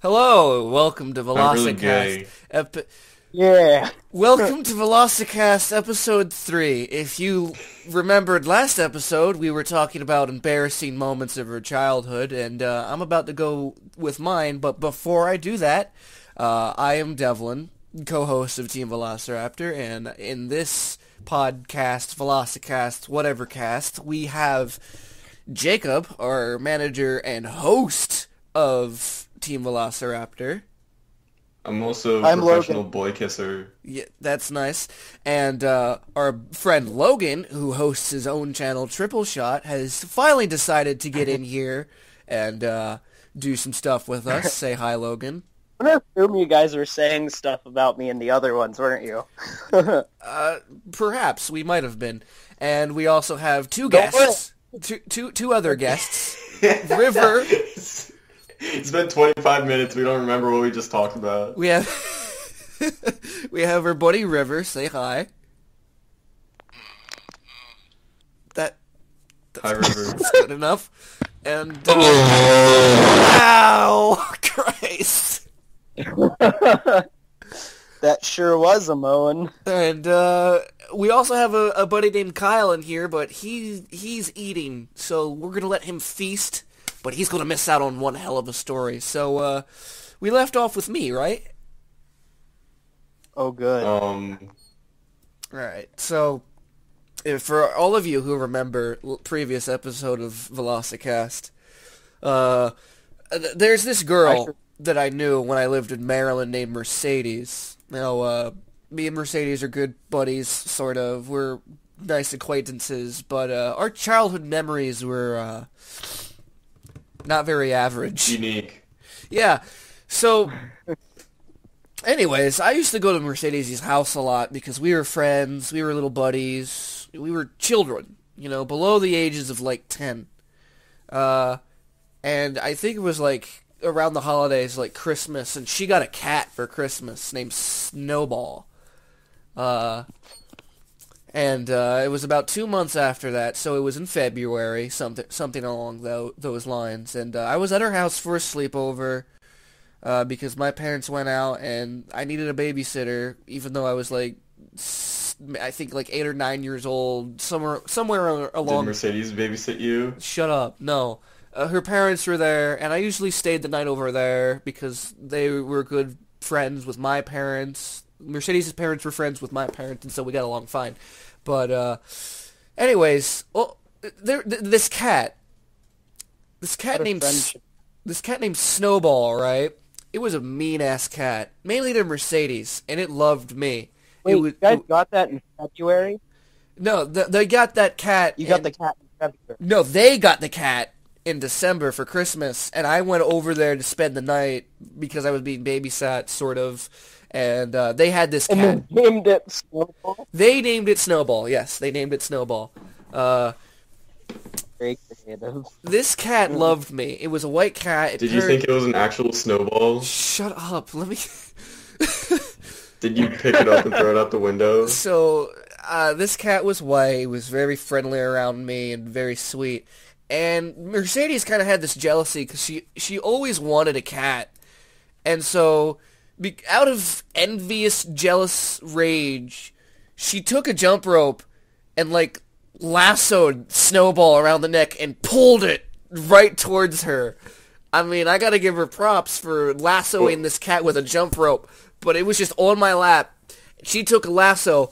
Hello, welcome to I'm really Velocicast. gay. Yeah. Welcome to Velocicast episode 3. If you remembered last episode, we were talking about embarrassing moments of our childhood, and I'm about to go with mine, but before I do that, I am Devlyn, co-host of Team Velociraptor, and in this podcast, Velocicast, whatever cast, we have Jacob, our manager and host of Team Velociraptor. I'm also a I'm professional Logan. boy kisser. Yeah, that's nice. And our friend Logan, who hosts his own channel, Triple Shot, has finally decided to get in here and do some stuff with us. Say hi, Logan. I'm gonna assume you guys were saying stuff about me in the other ones, weren't you? Perhaps we might have been. And we also have two Don't guests, two other guests. River. It's been 25 minutes. We don't remember what we just talked about. We have we have our buddy River. Say hi. That's Hi, River. good enough. And ow, Christ. That sure was a moan. And we also have a buddy named Kyle in here, but he's eating, so we're gonna let him feast. But he's gonna miss out on one hell of a story. So we left off with me, right? Oh, good. Right. So for all of you who remember previous episode of Velocicast, there's this girl that I knew when I lived in Maryland named Mercedes. Now, me and Mercedes are good buddies, sort of. We're nice acquaintances, but our childhood memories were not very average. Unique. Yeah. So, anyways, I used to go to Mercedes' house a lot because we were friends, we were little buddies, we were children, below the ages of like 10. And I think it was like around the holidays, like Christmas, and she got a cat for Christmas named Snowball. And it was about 2 months after that, so it was in February, something along those lines. And I was at her house for a sleepover because my parents went out, and I needed a babysitter, even though I was like, I think like 8 or 9 years old, somewhere along. Did Mercedes babysit you? Shut up! No, her parents were there, and I usually stayed the night over there because they were good friends with my parents. Mercedes' parents were friends with my parents, and so we got along fine. But, anyways, this cat named Snowball, right? It was a mean-ass cat, mainly to Mercedes, and it loved me. Wait, you guys got that in February? No, they got that cat. You got the cat in February. No, they got the cat in December for Christmas, and I went over there to spend the night because I was being babysat, sort of. And they had this cat. And they named it Snowball? They named it Snowball. Yes, they named it Snowball. Very creative. This cat loved me. It was a white cat. Did you think it was an actual snowball? Shut up. Let me... Did you pick it up and throw it out the window? So, this cat was white. It was very friendly around me and very sweet. And Mercedes kind of had this jealousy because she always wanted a cat. And so, out of envious, jealous rage, she took a jump rope and, like, lassoed Snowball around the neck and pulled it right towards her. I mean, I gotta give her props for lassoing this cat with a jump rope, but it was just on my lap. She took a lasso,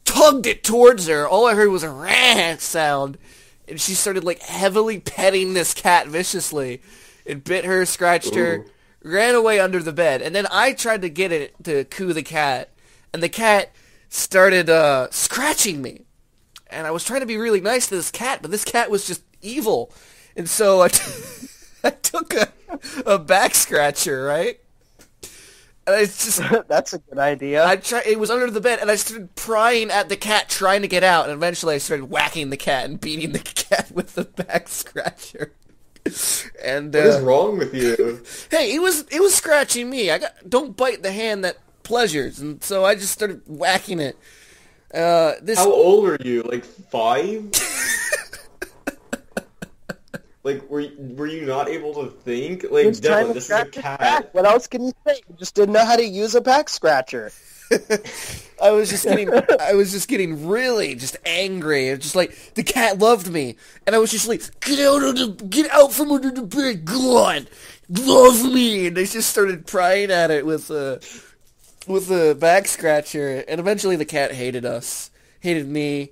tugged it towards her. All I heard was a rah sound, and she started, like, heavily petting this cat viciously. It bit her, scratched her, ran away under the bed, and then I tried to get it to coo the cat, and the cat started scratching me. And I was trying to be really nice to this cat, but this cat was just evil. And so I took a back scratcher, right? And I just... That's a good idea. It was under the bed, and I started prying at the cat, trying to get out, and eventually I started whacking the cat and beating the cat with the back scratcher. And What is wrong with you? hey, it was scratching me. Don't bite the hand that pleasures, and so I just started whacking it. How old are you? Like 5? Like, were you not able to think? He Like, was trying Devlyn, to this is a scratch his back. cat. What else can you say? He just didn't know how to use a back scratcher. I was just getting really just angry. It's just like the cat loved me, and I was just like, get out from under the bed, go on, love me. And they just started prying at it with a back scratcher, and eventually the cat hated me.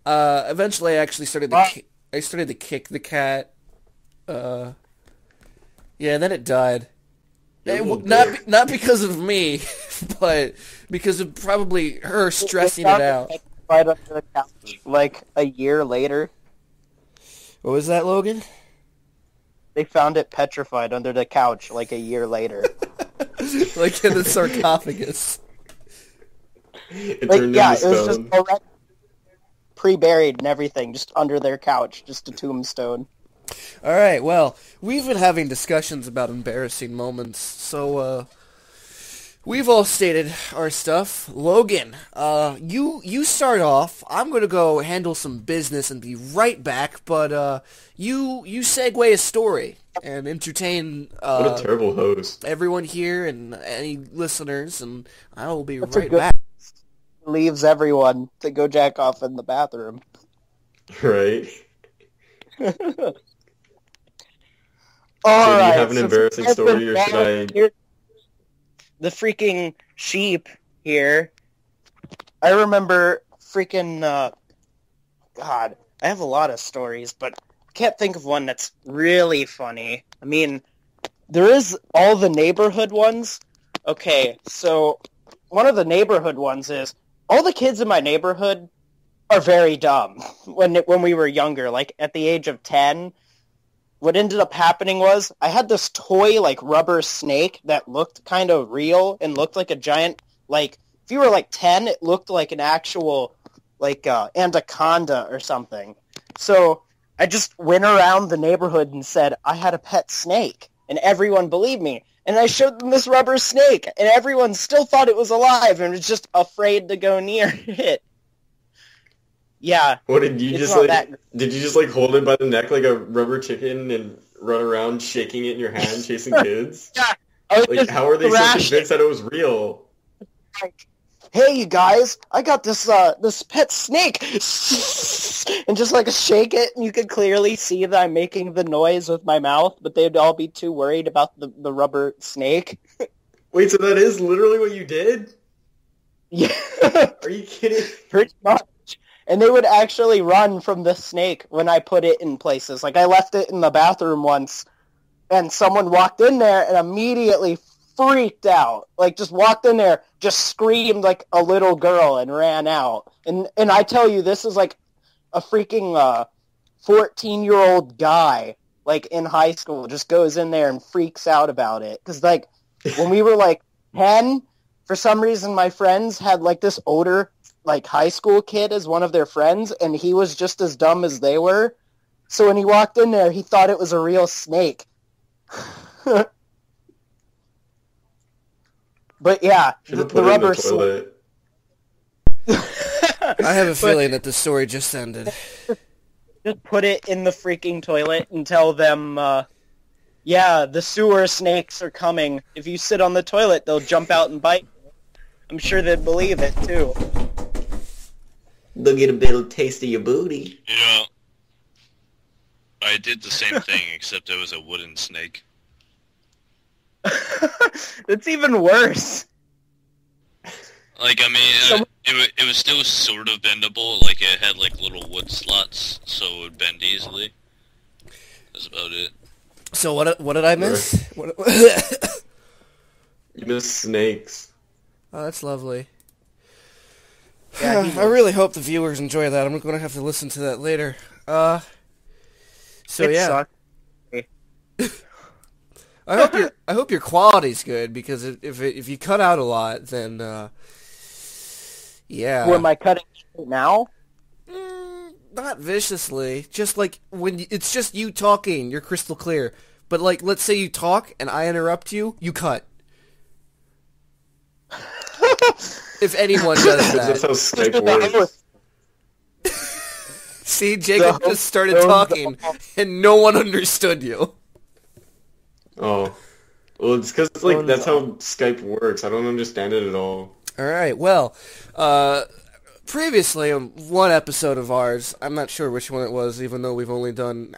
Eventually, I actually started to kick the cat. Yeah, and then it died. Not because of me, but because of probably her stressing it out. Right under the couch, like a year later. What was that, Logan? They found it petrified under the couch like a year later. Like in the sarcophagus. It Like, turned yeah, into it was stone. just already pre-buried and everything, just under their couch, just a tombstone. All right, well, we've been having discussions about embarrassing moments, so we've all stated our stuff. Logan, you start off. I'm gonna go handle some business and be right back. But you segue a story and entertain What a terrible host. everyone here and any listeners, and I will be That's a right good- back. Leaves everyone to go jack off in the bathroom. Right? All So do you right, have an since embarrassing we've story, been or should I... here- The freaking sheep here. I remember freaking, God, I have a lot of stories, but I can't think of one that's really funny. I mean, there is all the neighborhood ones. Okay, so one of the neighborhood ones is, all the kids in my neighborhood are very dumb when we were younger, like at the age of 10. What ended up happening was I had this toy, like, rubber snake that looked kind of real and looked like a giant, like, if you were, like, 10, it looked like an actual, like, anaconda or something. So I just went around the neighborhood and said I had a pet snake, and everyone believed me. And I showed them this rubber snake, and everyone still thought it was alive and was just afraid to go near it. Yeah. What did you It's just not like? that- Did you just like hold it by the neck like a rubber chicken and run around shaking it in your hand, chasing kids? Yeah. I was Like, just how are they so thrashing convinced that it was real? like, hey, you guys, I got this this pet snake, and just like shake it, and you could clearly see that I'm making the noise with my mouth, but they'd all be too worried about the rubber snake. Wait, so that is literally what you did? Yeah, Are you kidding? pretty much. And they would actually run from the snake when I put it in places. Like, I left it in the bathroom once, and someone walked in there and immediately freaked out. Like, just walked in there, just screamed like a little girl and ran out. And I tell you, this is like a freaking 14-year-old guy, like, in high school, just goes in there and freaks out about it. Because, like, when we were, like, 10, for some reason my friends had, like, this older, like, high school kid as one of their friends, and he was just as dumb as they were. So when he walked in there, he thought it was a real snake. But yeah, Should have the put it in rubber the toilet. I have a feeling that the story just ended. Just put it in the freaking toilet and tell them, yeah, the sewer snakes are coming. If you sit on the toilet, they'll jump out and bite you. I'm sure they'd believe it, too. They'll get a little taste of your booty. You know, I did the same thing, except it was a wooden snake. That's even worse. Like, I mean, it was still sort of bendable. Like, it had, like, little wood slots, so it would bend easily. That's about it. So what did I miss? What, You miss snakes. oh, that's lovely. Yeah, he I really hope the viewers enjoy that. I'm going to have to listen to that later. So It yeah, sucked. I hope your quality's good, because if you cut out a lot, then yeah. Who am I cutting now? Not viciously, just like when it's just you talking, you're crystal clear. But like, let's say you talk and I interrupt you, you cut. If anyone does That's that. how Skype works. See, Jacob So- just started talking, and no one understood you. Oh. Well, it's because, like, that's how Skype works. I don't understand it at all. All right, well, previously on one episode of ours, I'm not sure which one it was, even though we've only done...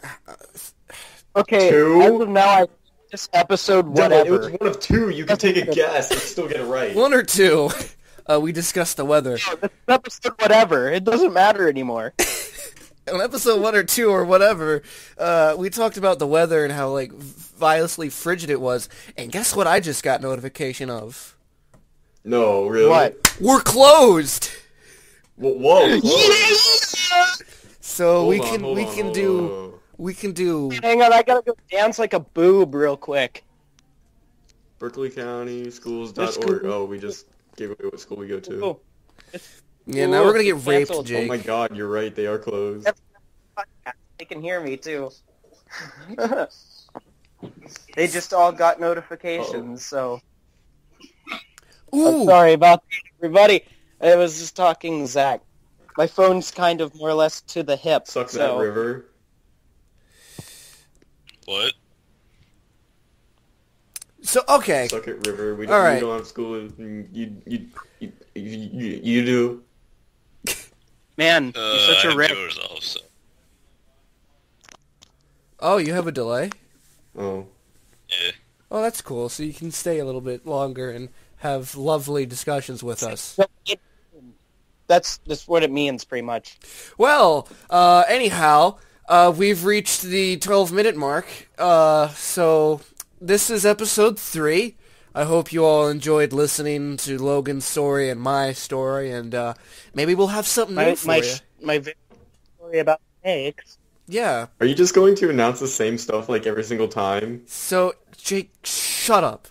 Okay, Two? as of now, this episode, Devlyn, it whatever. was one of two. You can take a guess and still get it right. one or two, we discussed the weather. No, this episode, whatever. It doesn't matter anymore. On episode 1 or 2 or whatever, we talked about the weather and how, like, violently frigid it was. And guess what I just got notification of? No, really? What? We're closed! Whoa. So we Hold on, can do... Hang on, I gotta go dance like a boob real quick. Berkeley County Schools.org. School. Oh, we just gave away what school we go to. Oh, Yeah, now we're gonna get raped, Canceled. Jake. Oh my god, you're right. They are closed. they can hear me too. They just all got notifications, so... Ooh! I'm sorry about that, everybody. I was just talking to Zach. My phone's kind of more or less to the hip. Suck so... that river. What? So, okay. Suck it, river. We All don't, right. we don't have school. You do. Man, you're such I a have rip. yours also. Oh, you have a delay? Oh. Yeah. Oh, that's cool. So you can stay a little bit longer and have lovely discussions with us. That's what it means, pretty much. Well, anyhow, we've reached the 12-minute mark. So this is episode 3. I hope you all enjoyed listening to Logan's story and my story, and maybe we'll have something new for you. My story about eggs. Yeah. Are you just going to announce the same stuff like every single time? So, Jake, shut up.